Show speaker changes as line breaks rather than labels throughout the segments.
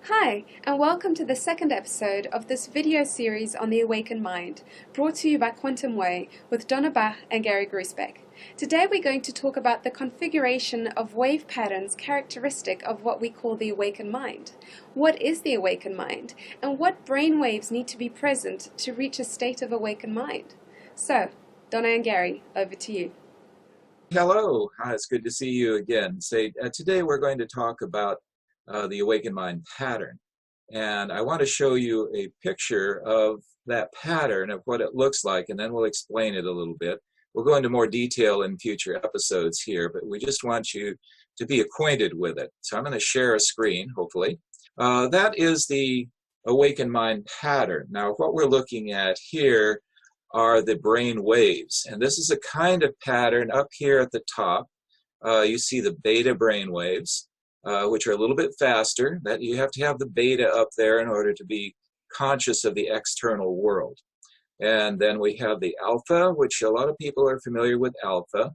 Hi, and welcome to the second episode of this video series on the awakened mind, brought to you by Quantum Way with Donna Bach and Gary Gruisbeck. Today we're going to talk about the configuration of wave patterns characteristic of what we call the awakened mind. What is the awakened mind, and what brain waves need to be present to reach a state of awakened mind? So, Donna and Gary, over to you.
Hello, it's good to see you again. Today we're going to talk about the awakened mind pattern. And I want to show you a picture of that pattern, of what it looks like, and then we'll explain it a little bit. We'll go into more detail in future episodes here, but we just want you to be acquainted with it. So I'm going to share a screen, hopefully. That is the awakened mind pattern. Now, what we're looking at here are the brain waves. And this is a kind of pattern up here at the top. You see the beta brain waves, which are a little bit faster. That you have to have the beta up there in order to be conscious of the external world. And then we have the alpha, which a lot of people are familiar with alpha.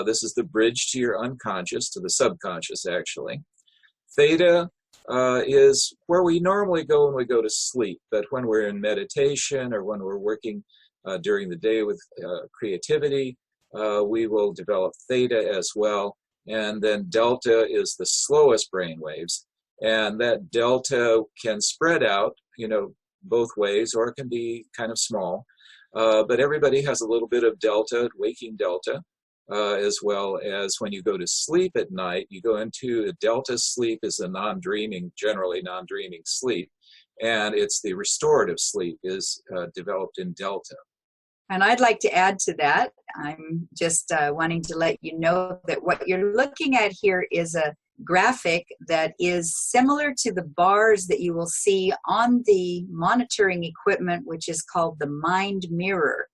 This is the bridge to your unconscious, to the subconscious actually. Theta is where we normally go when we go to sleep, but when we're in meditation or when we're working during the day with creativity, we will develop theta as well. And then delta is the slowest brain waves. And that delta can spread out, both ways, or it can be kind of small. But everybody has a little bit of delta, waking delta, as well as when you go to sleep at night, you go into a delta sleep is a non-dreaming, generally non-dreaming sleep. And it's the restorative sleep is developed in delta.
And I'd like to add to that. I'm just wanting to let you know that what you're looking at here is a graphic that is similar to the bars that you will see on the monitoring equipment, which is called the Mind Mirror.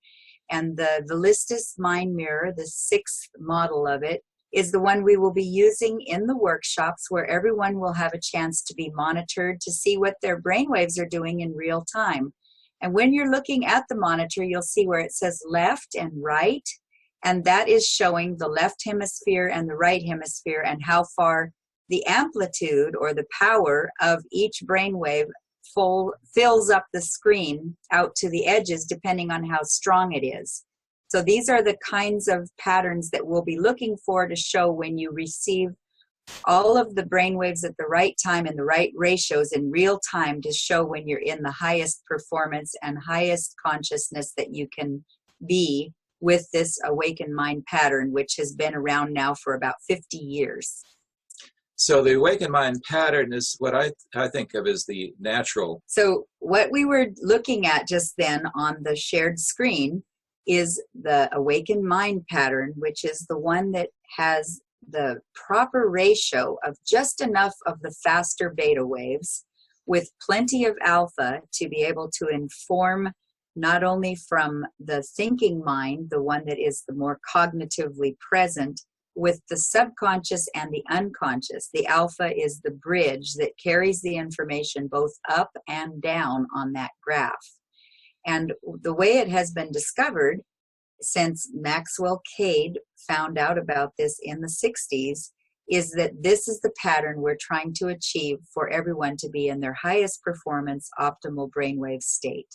And the Velistis Mind Mirror, the 6th model of it, is the one we will be using in the workshops where everyone will have a chance to be monitored to see what their brainwaves are doing in real time. And when you're looking at the monitor, you'll see where it says left and right, and that is showing the left hemisphere and the right hemisphere and how far the amplitude or the power of each brainwave fills up the screen out to the edges depending on how strong it is. So these are the kinds of patterns that we'll be looking for to show when you receive all of the brainwaves at the right time and the right ratios in real time to show when you're in the highest performance and highest consciousness that you can be with this awakened mind pattern, which has been around now for about 50 years.
So the awakened mind pattern is what I think of as the natural.
So what we were looking at just then on the shared screen is the awakened mind pattern, which is the one that has the proper ratio of just enough of the faster beta waves with plenty of alpha to be able to inform not only from the thinking mind, the one that is the more cognitively present, with the subconscious and the unconscious. The alpha is the bridge that carries the information both up and down on that graph. And the way it has been discovered since Maxwell Cade found out about this in the 60s is that this is the pattern we're trying to achieve for everyone to be in their highest performance optimal brainwave state.